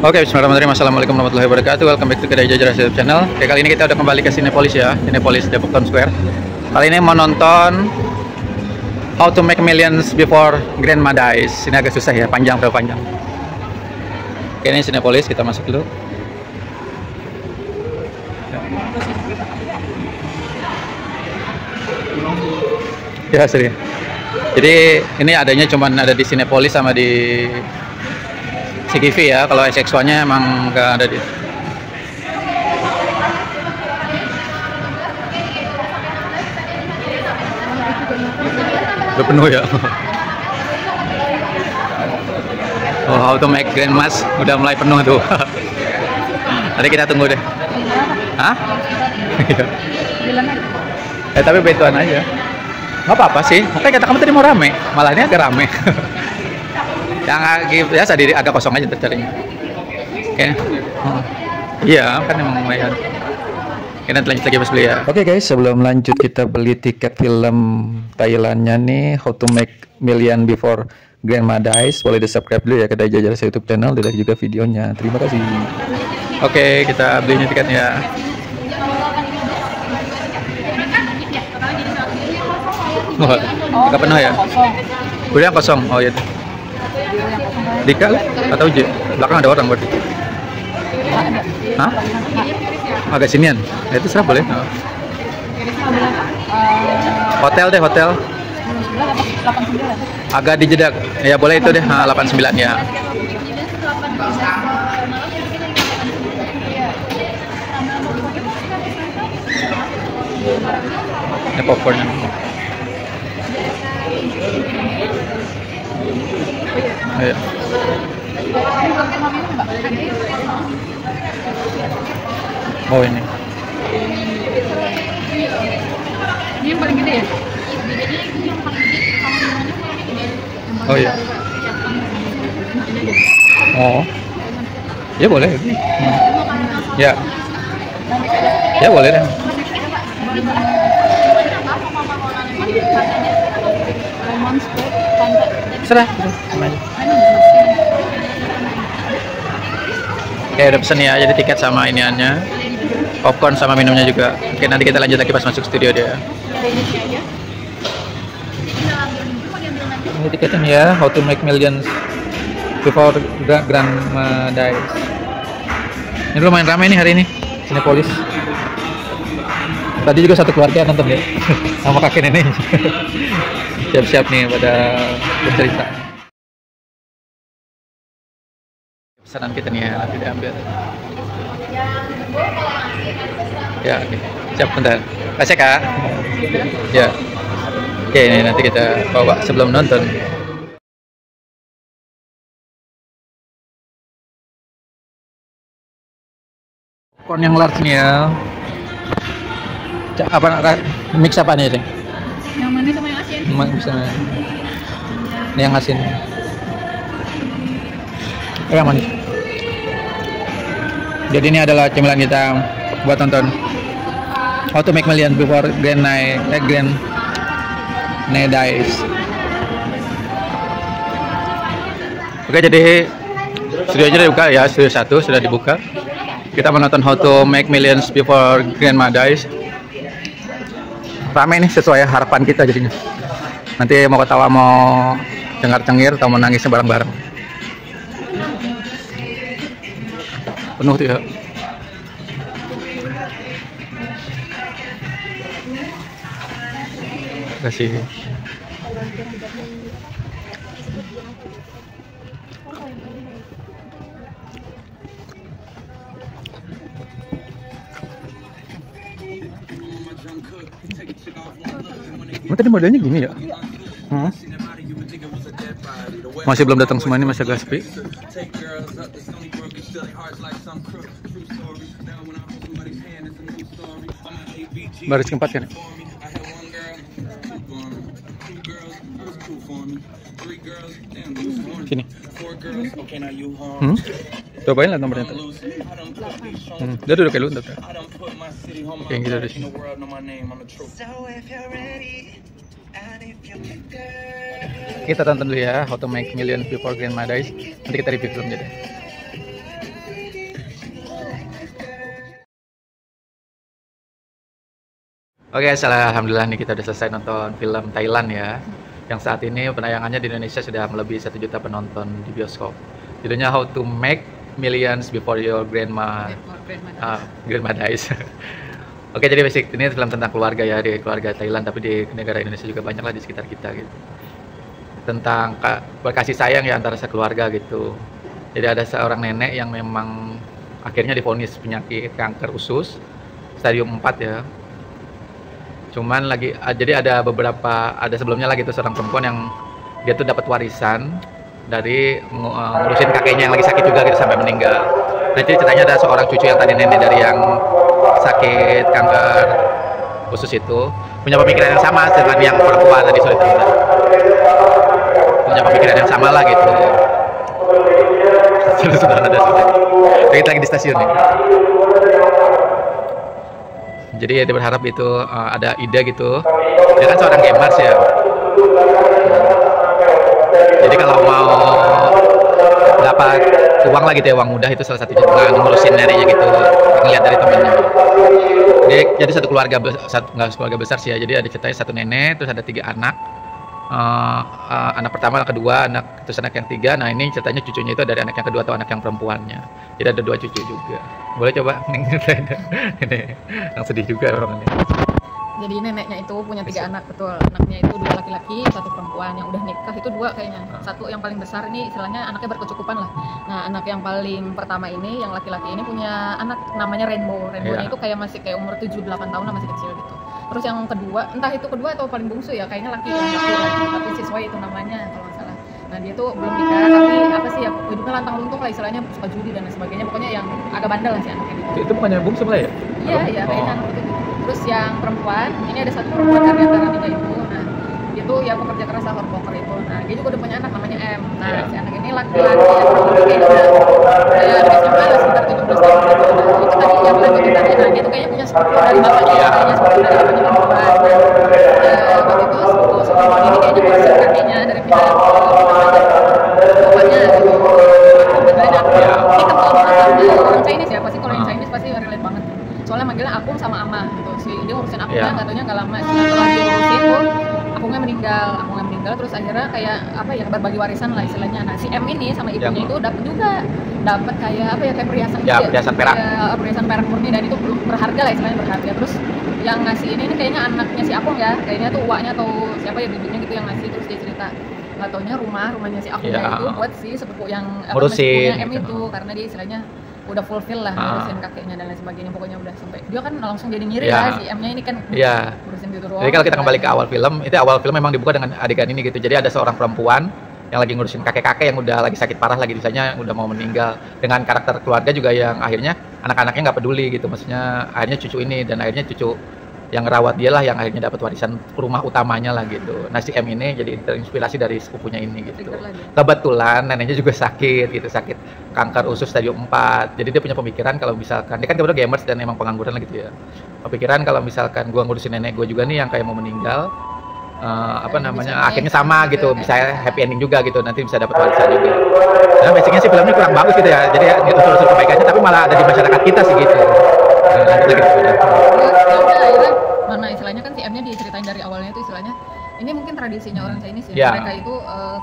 Oke, bismillahirrahmanirrahim. Assalamualaikum warahmatullahi wabarakatuh. Welcome back to Kedai Jajar YouTube channel. Oke, kali ini kita udah kembali ke Cinepolis ya, Cinepolis Depok Town Square. Kali ini mau nonton How to Make Millions Before Grandma Dies. Ini agak susah ya, panjang. Oke, ini Cinepolis, kita masuk dulu. Ya, sering. Jadi ini adanya cuman ada di Cinepolis sama di CGV ya. Kalau SX1-nya emang nggak ada di. Udah penuh ya. Oh, How to Make Grandmas udah mulai penuh tuh. Nanti kita tunggu deh. Hah? Tapi betuan aja. Nggak apa-apa sih. Makanya kata kamu tadi mau rame, malah ini agak rame. Yang biasa agak kosong aja tercarinya. Oke. Iya, kan emang lumayan. Oke, nanti lanjut lagi pas beli ya. Oke guys, sebelum lanjut kita beli tiket film Thailandnya nih, How to Make Million Before Grandma Dies. Boleh di subscribe dulu ya Kedai Jajar YouTube channel, dan juga videonya. Terima kasih. Oke, kita belinya tiketnya. Agak penuh ya? Udah kosong. Oh iya. Dika atau Uji? Belakang ada orang berarti. Hah? Agak sinian. Ya, itu serah boleh. Oh. Hotel deh, hotel. Agak dijedak. Ya boleh itu deh, 89 ya. Ini popcorn. Ayo. Oh ini. Ini yang paling gede ya? Oh iya. Oh. Ya boleh. Ya. Ya boleh deh. Serah. Oke, udah pesen ya, jadi tiket sama iniannya, popcorn sama minumnya juga. Oke, nanti kita lanjut lagi pas masuk studio dia. Ini tiketnya ya, How to Make Millions Before Grandma Dies. Ini lumayan ramai nih hari ini, Cinepolis. Tadi juga satu keluarga nonton ya, sama kakek nenek. Siap-siap nih pada bercerita. Pesanan kita nih ya, nanti diambil. Ya, oke. Siap, bentar. Kasih Kak. Ya. Oke, ini nanti kita bawa sebelum nonton. Popcorn yang large nih ya. Apa mix apa nih, Ceng? Yang manis sama yang asin? Bisa. Ini yang asin. Yang manis. Jadi ini adalah cemilan kita buat nonton How to Make Millions Before Grandma Dies. Oke, jadi studio aja dibuka ya, studio 1 sudah dibuka. Kita menonton How to Make Millions Before Grandma Dies. Rame nih sesuai harapan kita jadinya. Nanti mau ketawa, mau cengar-cengir, atau mau nangisnya bareng-bareng. Penuh tuh ya. Kasih. Tadi modelnya gini ya? Masih belum datang semua, ini masih agak sepi. Baris keempat kan? Sini. Cobain lah nomornya tuh. Dia duduk kayak lu ntar. Oke, yang kita di sini. Kita tonton dulu ya How to Make Millions Before Grandma Dies. Nanti kita review filmnya deh. Oke, alhamdulillah nih kita udah selesai nonton film Thailand ya. Yang saat ini penayangannya di Indonesia sudah melebihi 1 juta penonton di bioskop. Judulnya How to Make Millions Before Your Grandma Dies. Oke, jadi basic ini film tentang keluarga ya, di keluarga Thailand, tapi di negara Indonesia juga banyak lah di sekitar kita gitu. Tentang berkasih sayang ya antara sekeluarga gitu. Jadi ada seorang nenek yang memang akhirnya divonis penyakit kanker usus stadium 4 ya. Cuman jadi ada sebelumnya lagi tuh seorang perempuan yang dia tuh dapat warisan dari ngurusin kakeknya yang lagi sakit juga gitu sampai meninggal. Nah, jadi ceritanya ada seorang cucu yang tadi nenek dari yang sakit kanker usus itu punya pemikiran yang sama dengan yang perempuan tadi sore cerita. Punya pemikiran yang sama lah gitu. Sudah ada sudah. Kita lagi di stasiun nih. Jadi dia berharap itu ada ide gitu. Dia kan seorang gamers ya. Jadi kalau mau dapat uang lah gitu ya, uang mudah itu salah satunya dengan ngurusin neneknya gitu, ngeliat dari temennya. Jadi satu keluarga nggak keluarga besar sih ya. Jadi ada ceritanya satu nenek, terus ada 3 anak. Anak pertama, anak kedua, terus anak yang 3. Nah ini ceritanya cucunya itu dari anak yang kedua atau anak yang perempuannya. Jadi ada 2 cucu juga. Boleh coba ini yang sedih juga orang ini. Jadi neneknya itu punya 3 anak, betul. Anaknya itu 2 laki-laki, 1 perempuan. Yang udah nikah itu 2 kayaknya. Satu yang paling besar ini istilahnya anaknya berkecukupan lah. Nah, anak yang paling pertama ini, yang laki-laki ini punya anak namanya Rainbow. Rainbow-nya itu kayak masih kayak umur 7-8 tahun lah, masih kecil gitu. Terus yang kedua, entah itu kedua atau paling bungsu ya, kayaknya laki tapi siswa itu namanya kalau nggak salah. Nah, dia tuh belum nikah, tapi apa sih ya, hidupnya lantang luntung lah istilahnya, suka judi dan sebagainya. Pokoknya yang agak bandel lah si anaknya gitu. Itu bukannya bungsu lah ya? Iya, kayaknya anak itu. Terus yang perempuan, ini ada 1 perempuan dari antara 3 itu. Nah, dia tuh ya pekerja keras lah, hardworker itu. Nah, dia juga udah punya anak namanya M. Nah, si anak ini laki-laki yang kayaknya udah SMA lah, sekitar 17 tahun gitu. Nah, itu tadi yang lanjutin tadi. Nah, dia tuh kayaknya punya sepupu dari bapaknya, kayaknya sepupu dari bapaknya perempuan. Nah, waktu itu sepupu ini kayaknya kursi kakeknya dari pihak bapaknya gitu. Kebetulan aku ini kental banget sama orang Chinese ya, pasti kalau yang Chinese pasti relate banget. Soalnya manggilnya Akung sama Ama gitu. Dia ngurusin akunya, katanya nggak lama setelah dia ngurusin tuh akunya meninggal terus akhirnya kayak apa ya, berbagi warisan lah istilahnya. Nah, si M ini sama ibunya itu dapat kayak apa ya, kayak perhiasan ya, perhiasan perak. Perhiasan perak murni, dan itu berharga lah istilahnya, berharga. Terus yang ngasih ini kayaknya anaknya si Akung ya, kayaknya tuh uaknya atau siapa ya, bibinya gitu yang ngasih. Terus dia cerita nggak taunya rumahnya si Akungnya itu buat si sepupu yang sepupunya M itu, karena dia istilahnya udah fulfill lah ngurusin kakeknya dan lain sebagainya. Pokoknya udah sampai dia kan langsung jadi ngiri ya si M-nya ini kan ngurusin gitu doang. Jadi kalau kita kembali ke awal film memang dibuka dengan adegan ini gitu. Jadi ada seorang perempuan yang lagi ngurusin kakek-kakek yang udah lagi sakit parah, lagi misalnya udah mau meninggal, dengan karakter keluarga juga yang akhirnya anak-anaknya nggak peduli gitu, maksudnya akhirnya cucu ini, dan akhirnya cucu yang ngerawat dia lah yang akhirnya dapat warisan rumah utamanya lah gitu. Nah, si M ini jadi terinspirasi dari sepupunya ini gitu. Kebetulan neneknya juga sakit gitu, sakit kanker usus stadium 4. Jadi dia punya pemikiran kalau misalkan dia kan kebetulan gamers dan emang pengangguran lah gitu ya. Kepikiran kalau misalkan gua ngurusin nenek gua juga nih yang kayak mau meninggal, akhirnya sama gitu, bisa happy ending juga gitu, nanti bisa dapat warisan juga. Nah, basicnya sih filmnya kurang bagus gitu ya. Jadi ini unsur-unsur kebaikannya tapi malah ada di masyarakat kita sih gitu. Lanjut lagi udah. Akhirnya mana istilahnya kan si M-nya diceritain dari awalnya itu istilahnya ini mungkin tradisinya orang Chinese ya. Mereka itu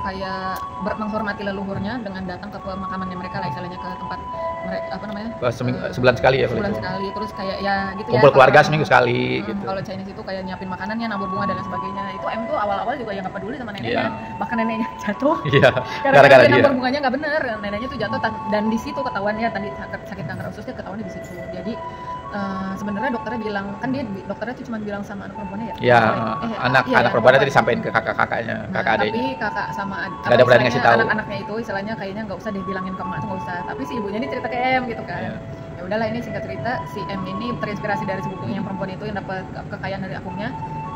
kayak menghormati leluhurnya dengan datang ke pemakamannya mereka lah istilahnya, ke tempat mereka apa namanya? Sebulan sekali ya. Sebulan sekali, terus kayak ya gitu kumpul ya. Keluarga seminggu sekali gitu. Kalau Chinese itu kayak nyiapin makanannya, nabur bunga dan sebagainya. Itu M tuh awal-awal juga yang nggak peduli sama neneknya. Bahkan neneknya jatuh. Gara-gara dia nabur bunganya nggak bener, neneknya tuh jatuh dan di situ ketahuan ya tadi sakit kanker ususnya ketahuannya di situ. Jadi sebenarnya dokternya bilang, kan dokternya tuh cuma bilang sama anak perempuannya ya. Iya, anak perempuannya tadi disampaikan ke kakak-kakaknya, kakak adiknya. Tapi kakak sama nggak ada berani ngasih tahu. Anak-anaknya itu istilahnya kayaknya nggak usah dibilangin ke emak tuh, nggak usah. Tapi si ibunya ini cerita ke M gitu kan. Ya udahlah, ini singkat cerita, si M ini terinspirasi dari sepupunya yang perempuan itu yang dapat kekayaan dari akumnya.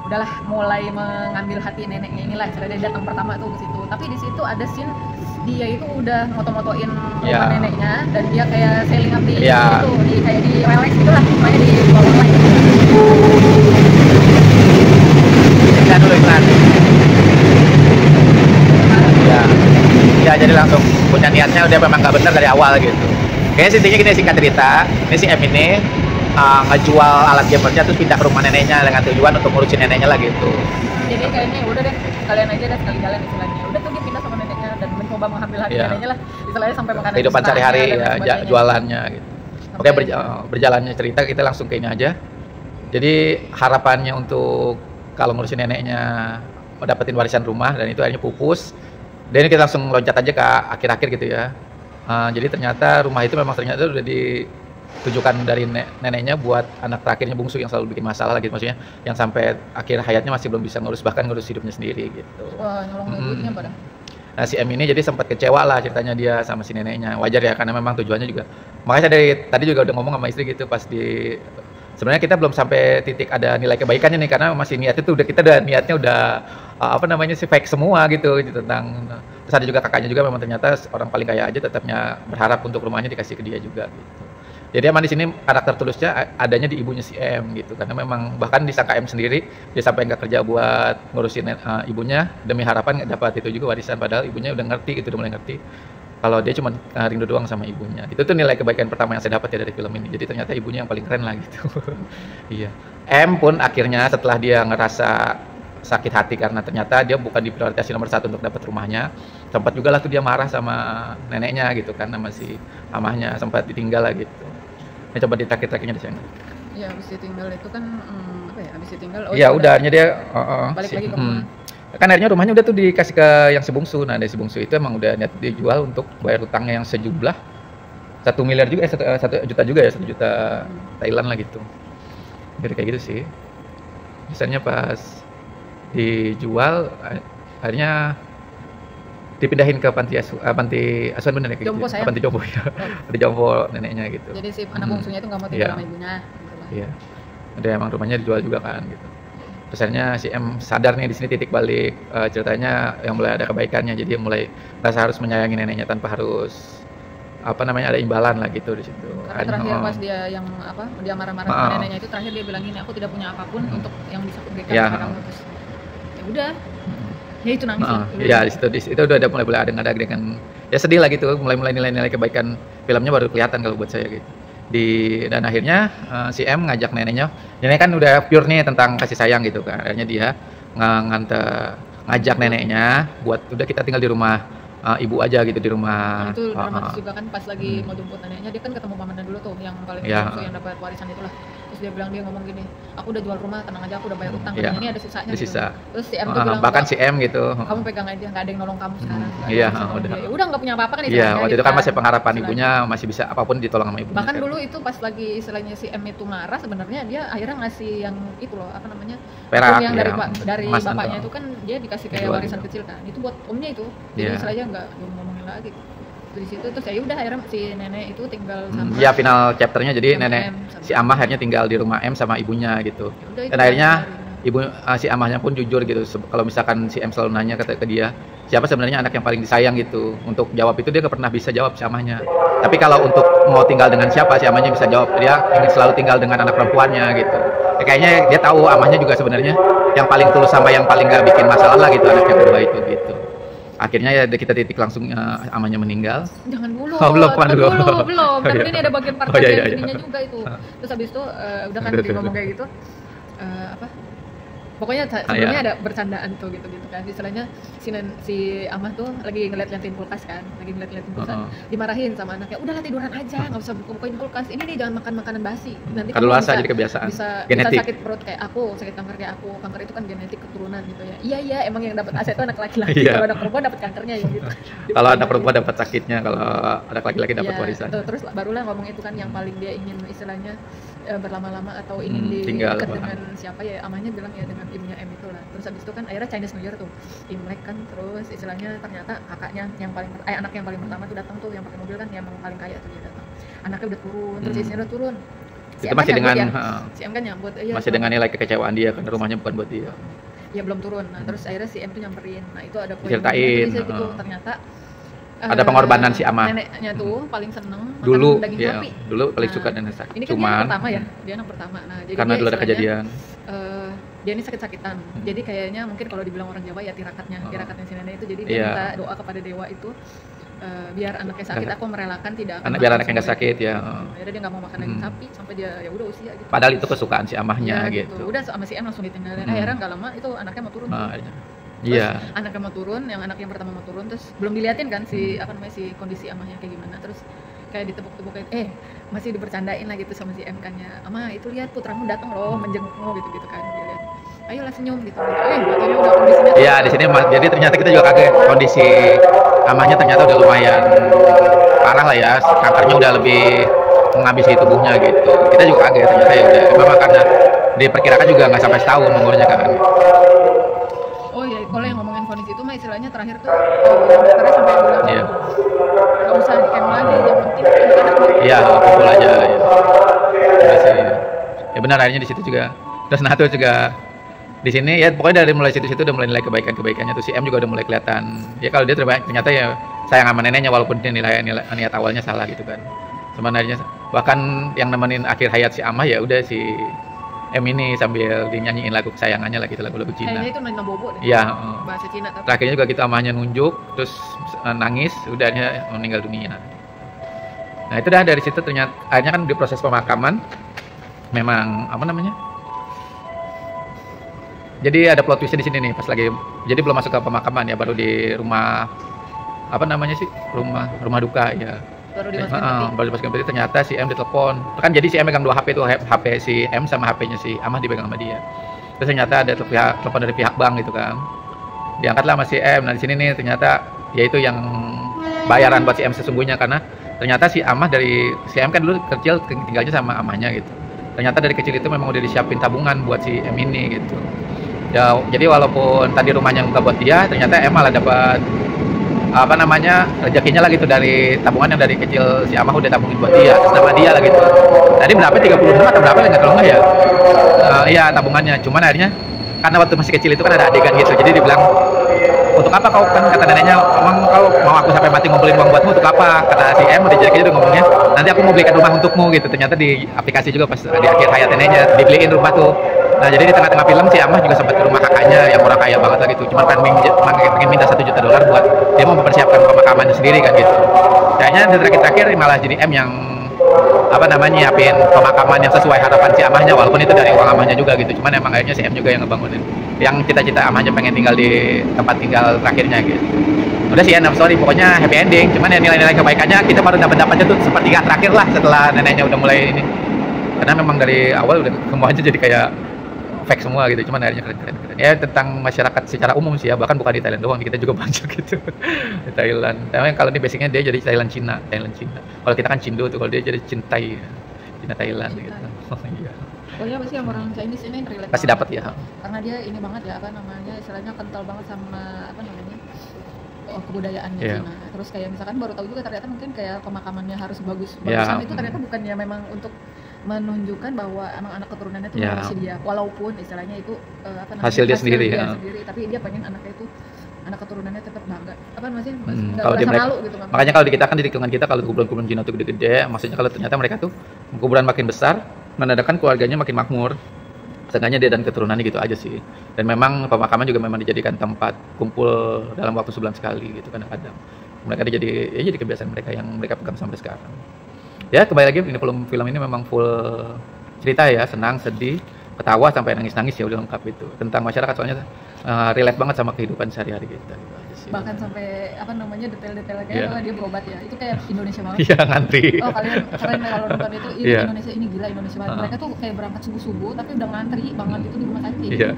Udahlah, mulai mengambil hati neneknya inilah. Istilahnya dia datang pertama tuh ke situ. Tapi di situ ada scene dia itu udah moto-motoin rumah neneknya, dan dia kayak selling up di itu, kayak di relax gitu lah, makanya di bawah lain. Iklan dulu, iklan. Ya, jadi langsung punya niatnya udah memang nggak benar dari awal gitu. Kayaknya intinya gini, singkat cerita, ini si M ini ngejual alat gamernya terus pindah ke rumah neneknya dengan tujuan untuk ngurusin neneknya lah gitu. Jadi kayaknya udah deh, kalian aja deh sekali jalan istilahnya. Udah tuh dia pindah sama neneknya dan mencoba mengambil hati neneknya lah. Istilahnya sampai makanan kehidupan sehari-hari ya, jualannya gitu. Oke, berjalannya cerita kita langsung ke ini aja. Jadi harapannya untuk kalau ngurusin neneknya dapetin warisan rumah dan itu akhirnya pupus. Dan ini kita langsung loncat aja ke akhir-akhir gitu ya. Jadi ternyata rumah itu memang ternyata udah ditujukan dari neneknya buat anak terakhirnya bungsu yang selalu bikin masalah gitu, maksudnya yang sampai akhir hayatnya masih belum bisa ngurus, bahkan ngurus hidupnya sendiri gitu. Wah, nyolong duitnya pada. Nah si M ini jadi sempat kecewa lah ceritanya dia sama si neneknya. Wajar ya karena memang tujuannya juga. Makanya saya dari tadi juga udah ngomong sama istri gitu pas di sebenarnya kita belum sampai titik ada nilai kebaikannya nih karena masih niatnya tuh kita udah niatnya udah sih fake semua gitu tentang. Terus ada juga kakaknya juga memang ternyata orang paling kaya aja tetapnya berharap untuk rumahnya dikasih ke dia juga gitu. Jadi emang di sini karakter tulusnya adanya di ibunya si M gitu karena memang bahkan disangka M sendiri dia sampai nggak kerja buat ngurusin ibunya demi harapan nggak dapat itu juga warisan padahal ibunya udah ngerti gitu udah mulai ngerti kalau dia cuma rindu doang sama ibunya. Itu tuh nilai kebaikan pertama yang saya dapat ya dari film ini. Jadi ternyata ibunya yang paling keren lah gitu. Iya. M pun akhirnya setelah dia ngerasa sakit hati karena ternyata dia bukan diprioritaskan nomor 1 untuk dapat rumahnya, sempat juga lah tuh dia marah sama neneknya gitu kan, sama si amahnya sempat ditinggal lah gitu. Ini coba ditraktir-traktirnya di sana. Iya, habis ditinggal itu kan habis ditinggal iya udah akhirnya dia balik lagi ke rumah. Kan akhirnya rumahnya udah tuh dikasih ke yang si bungsu. Nah dari si bungsu itu emang udah niat dijual untuk bayar utangnya yang sejumlah 1 miliar juga 1 juta juga ya 1 juta Thailand lah gitu. Jadi kayak gitu sih. Misalnya pas dijual akhirnya dipindahin ke panti asuhan bener ya kayak Jompo, gitu. Panti jompo ya. Panti jompo neneknya gitu. Jadi si anak bungsunya itu nggak mau tinggal sama ibunya gitu lah. Iya. Ada emang rumahnya dijual juga kan gitu. Terus akhirnya si M sadar nih di sini titik balik ceritanya yang mulai ada kebaikannya, jadi mulai rasa harus menyayangi neneknya tanpa harus ada imbalan lah gitu di situ. Karena terakhir pas dia marah-marah sama neneknya itu terakhir dia bilang gini, aku tidak punya apapun untuk yang bisa kuberikan kepada kamu. Terus ya udah. Ya itu nangis. Iya di situ udah ada mulai ada dengan ya sedih lah gitu, mulai nilai-nilai kebaikan filmnya baru kelihatan kalau buat saya gitu. Dan akhirnya si M ngajak neneknya. Nenek kan udah pure nih tentang kasih sayang gitu kan. Akhirnya dia ngajak neneknya buat udah kita tinggal di rumah ibu aja gitu di rumah. Itu dramatis juga kan pas lagi mau jemput neneknya dia kan ketemu pamannya dulu tuh yang paling yang dapat warisan itulah. Terus dia ngomong gini, aku udah jual rumah, tenang aja aku udah bayar utang, ini ada sisanya gitu. Terus si M tuh bilang bahkan si M gitu, kamu pegang aja, nggak ada yang nolong kamu sekarang. Iya, udah nggak punya apa-apa kan itu. Iya, waktu itu kan masih pengharapan ibunya masih bisa apapun ditolong sama ibunya. Bahkan dulu itu pas lagi istilahnya si M itu marah sebenarnya dia akhirnya ngasih yang itu loh perak yang dari bapaknya itu kan dia dikasih kayak warisan kecil kan, itu buat omnya itu. Jadi istilahnya nggak ngomongin lagi. Di situ terus ya udah akhirnya si nenek itu tinggal sama ya final chapternya jadi nenek si amah akhirnya tinggal di rumah M sama ibunya gitu. Dan akhirnya si amahnya pun jujur gitu kalau misalkan si M selalu nanya ke dia siapa sebenarnya anak yang paling disayang gitu, untuk jawab itu dia nggak pernah bisa jawab si amahnya. Tapi kalau untuk mau tinggal dengan siapa si amahnya bisa jawab, dia ingin selalu tinggal dengan anak perempuannya gitu. Kayaknya dia tahu amahnya juga sebenarnya yang paling tulus sama yang paling nggak bikin masalah lah gitu anaknya kedua itu gitu. Akhirnya ya kita titik langsung amahnya meninggal. Jangan dulu. Belum. Kan ini ada bagian part ininya juga itu. Terus habis itu udah kan dia ngomong kayak gitu. Pokoknya sebelumnya ada bercandaan tuh gitu kan. Istilahnya si amah tuh lagi ngeliat-liatin kulkas kan. Dimarahin sama anaknya. Udahlah tiduran aja, enggak usah buka-bukain kulkas. Ini nih jangan makan makanan basi. Nanti kamu bisa jadi kebiasaan. Bisa sakit perut kayak aku, sakit kanker kayak aku. Kanker itu kan genetik keturunan gitu ya. Iya, emang yang dapat aset itu anak laki-laki. Kalau anak perempuan dapat kankernya ya gitu. Kalau anak perempuan dapat sakitnya, kalau anak laki-laki dapat warisan. Terus barulah ngomong itu kan yang paling dia ingin istilahnya berlama-lama atau ingin dekat dengan siapa ya, amahnya bilang ya dengan ibunya M itu lah. Terus habis itu kan akhirnya Chinese New Year tuh, Imlek kan, terus istilahnya ternyata kakaknya yang paling anak yang paling pertama tuh datang tuh yang pakai mobil kan, yang paling kaya tuh dia datang. Anaknya udah turun, terus istrinya udah turun. Itu masih dengan si M kan nyambut, masih dengan nilai kekecewaan dia karena rumahnya bukan buat dia. Ya belum turun. Nah, terus akhirnya si M tuh nyamperin. Nah, itu ada poin gitu. Ternyata ada pengorbanan si amah. Neneknya tuh paling seneng dulu daging sapi. Dulu paling suka dan sakit. Ini kan dia pertama ya, dia anak pertama. Nah, jadi karena dulu ada kejadian. Dia ini sakit-sakitan. Jadi kayaknya mungkin kalau dibilang orang Jawa ya tirakatnya si nenek itu. Jadi dia minta doa kepada dewa itu biar anaknya sakit aku merelakan tidak akan biar anaknya nggak sakit ya. Akhirnya dia nggak mau makan daging sapi sampai dia ya udah usia gitu. Padahal itu kesukaan si amahnya ya, gitu. Udah sama si M langsung ditinggalin. Akhirnya nggak lama itu anaknya mau turun. Iya. Anaknya mau turun, yang anak yang pertama mau turun, terus belum diliatin kan si si kondisi amahnya kayak gimana, terus kayak ditepuk-tepuk kayak masih dibercandain lah gitu sama si M kan ya, ama itu lihat putramu datang loh menjengukmu gitu kan, dia lihat ayolah senyum gitu, katanya udah kondisinya. Iya di sini jadi ternyata kita juga kaget kondisi amahnya ternyata udah lumayan parah lah ya, kankernya udah lebih menghabisi tubuhnya gitu. Kita juga kaget ternyata ya udah, memang karena diperkirakan juga nggak sampai setahun umurnya kan. Oh iya, kalau yang ngomongin kondisi itu mah istilahnya terakhir tuh dokternya sampai bilang nggak usah di camp lagi, yang penting iya kumpul aja ya. Ya benar, akhirnya di situ juga terus Nato juga di sini ya, pokoknya dari mulai situ udah mulai nilai kebaikannya tuh si M juga udah mulai kelihatan ya, kalau dia ternyata ya sayang sama neneknya walaupun dia niat awalnya salah gitu kan. Sebenarnya bahkan yang nemenin akhir hayat si Amah ya udah si M ini sambil dinyanyiin lagu kesayangannya lah gitu, lagu-lagu Cina. Kayaknya itu Nana Bobo deh. Iya. Bahasa Cina tapi. Terakhirnya juga kita amahnya nunjuk, terus nangis, udah dia meninggal dunia. Nah itu dah dari situ ternyata akhirnya kan di proses pemakaman memang apa namanya? Jadi ada plot twistnya di sini nih pas lagi, jadi belum masuk ke pemakaman ya, baru di rumah apa namanya sih, rumah duka ya. Baru dimasukin peti ternyata si M ditelepon kan, jadi si M megang 2 HP tuh, HP si M sama HP-nya si Amah dipegang sama dia. Terus ternyata ada telepon dari pihak bank gitu kan, diangkatlah sama si M. Nah di sini nih ternyata yaitu yang bayaran buat si M sesungguhnya, karena ternyata si Amah dari si M kan dulu kecil tinggalnya sama amahnya gitu. Ternyata dari kecil itu memang udah disiapin tabungan buat si M ini gitu. Ya, jadi walaupun tadi rumahnya bukan buat dia, ternyata M malah dapat apa namanya rezekinya lah gitu dari tabungan yang dari kecil si Amah udah tabungin buat dia, sama dia lah gitu. Tadi berapa 36 atau berapa nggak, kalau nggak ya? Iya tabungannya. Cuman akhirnya karena waktu masih kecil itu kan ada adegan gitu, jadi dibilang untuk apa kau, kan kata neneknya, emang kau mau aku sampai mati ngumpulin uang buatmu untuk apa? Kata si M udah jadi udah ngomongnya, nanti aku mau belikan rumah untukmu gitu. Ternyata di aplikasi juga pas di akhir hayat neneknya dibeliin rumah tuh. Nah jadi di tengah-tengah film si Amah juga sempat ke rumah kakaknya yang orang kaya banget lah gitu, cuma kan pengen minta $1 juta buat dia mau mempersiapkan pemakamannya sendiri kan gitu. Kayaknya di terakhir malah jadi M yang apa namanya nyiapin pemakaman yang sesuai harapan si Amahnya, walaupun itu dari uang Amahnya juga gitu. Cuman emang akhirnya si M juga yang ngebangunin yang cita-cita Amahnya pengen tinggal di tempat tinggal terakhirnya gitu. Udah sih end of story, pokoknya happy ending. Cuman ya nilai-nilai kebaikannya kita baru dapatnya tuh sepertiga terakhir lah, setelah neneknya udah mulai ini. Karena memang dari awal udah semuanya jadi kayak fake semua gitu, cuman akhirnya keren. Ya tentang masyarakat secara umum sih ya, bahkan bukan di Thailand doang, kita juga banyak gitu di Thailand. Tapi kalau ini basicnya dia jadi Thailand Cina. Kalau kita kan Cindo tuh, kalau dia jadi Cintai, Cina Thailand gitu. Oh iya. Pokoknya pasti yang orang Chinese ini relate. Pasti dapat ya. Karena dia ini banget ya, apa namanya, istilahnya kental banget sama apa namanya, kebudayaannya Cina. Terus kayak misalkan baru tahu juga ternyata mungkin kayak pemakamannya harus bagusan itu ternyata bukannya memang untuk menunjukkan bahwa emang anak keturunannya itu masih dia, walaupun istilahnya itu apa namanya, hasil dia sendiri, tapi dia pengen anaknya itu anak keturunannya tetap bangga, apa masih kalau di mereka, malu gitu. Makanya kalau di kita kan di lingkungan kita kalau kuburan-kuburan Cina itu gede-gede, maksudnya kalau ternyata mereka tuh kuburan makin besar menandakan keluarganya makin makmur, seenggaknya dia dan keturunannya gitu aja sih. Dan memang pemakaman juga memang dijadikan tempat kumpul dalam waktu sebulan sekali gitu kadang-kadang. Mereka jadi kebiasaan mereka yang mereka pegang sampai sekarang. Ya kembali lagi, ini film ini memang full cerita ya, senang, sedih, ketawa sampai nangis-nangis ya, udah lengkap itu tentang masyarakat, soalnya relate banget sama kehidupan sehari-hari kita gitu aja sih. Bahkan sampai apa namanya detail-detailnya kayak dia berobat ya, itu kayak Indonesia banget. Iya ngantri. Oh kalian keren kalau nonton itu, Indonesia ini gila, Indonesia banget. Mereka tuh kayak berangkat subuh-subuh tapi udah ngantri banget itu di rumah sakit. Iya.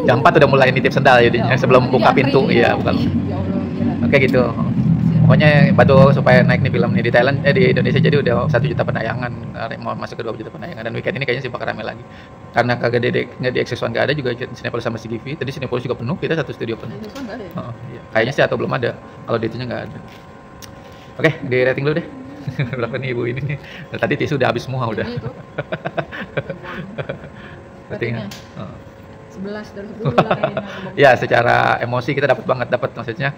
Jam 4 udah mulai nitip sendal jadinya sebelum buka pintu. Iya bukan. Ya Allah gila. Oke gitu. Pokoknya bantu supaya naik nih film nih di Thailand, di Indonesia jadi udah 1 juta penayangan, mau masuk ke 2 juta penayangan, dan weekend ini kayaknya sih bakal rame lagi. Karena kagak di X1 nggak ada juga Cinepolis sama CGV, tadi Cinepolis juga penuh, kita 1 studio penuh. Iya. Kayaknya sih atau belum ada, kalau di itunya nggak ada. Oke, di rating dulu deh. Berapa nih ibu ini nih? Tadi tisu udah habis semua udah. Ratingnya 11 dari 10 Ya secara emosi kita dapat maksudnya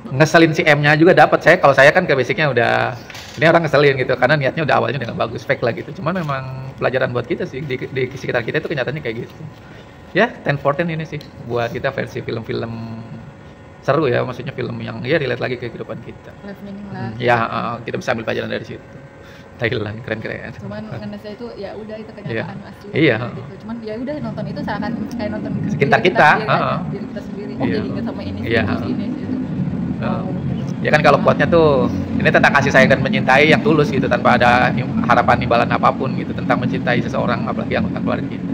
ngeselin si M-nya juga dapat. Kalau saya kan ke basicnya udah ini orang ngeselin gitu karena niatnya udah awalnya udah nggak bagus, fake lah gitu. Cuman memang pelajaran buat kita sih di sekitar kita itu kenyataannya kayak gitu. Ya 10/10 ini sih buat kita versi film-film seru ya, maksudnya film yang ya relate lagi ke kehidupan kita. Life meaning lah. Ya, kita bisa ambil pelajaran dari situ. Thailand keren-keren. Cuman Indonesia itu ya udah itu kenyataan asli. Iya. Gitu. Cuman ya udah nonton itu seakan kayak nonton sekitar kita, diri kita sendiri. Oh, iya. jadi ingat sama ini Iya. ini itu. Ya kan kalau quote-nya tuh ini tentang kasih sayang dan mencintai yang tulus gitu tanpa ada harapan imbalan apapun gitu, tentang mencintai seseorang apalagi yang keluarga kita.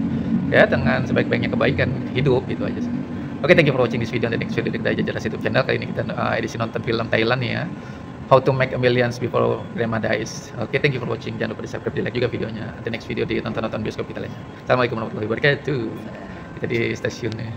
Ya dengan sebaik-baiknya kebaikan hidup gitu aja sih. Oke, thank you for watching this video. Dan next video kita aja jelas YouTube channel. Kali ini kita edisi nonton film Thailand ya. How to make a millions before grandma dies. Oke, thank you for watching. Jangan lupa di subscribe, di like juga videonya. Nanti next video di nonton bioskop kita lainnya. Assalamualaikum warahmatullahi wabarakatuh. Kita di stasiunnya.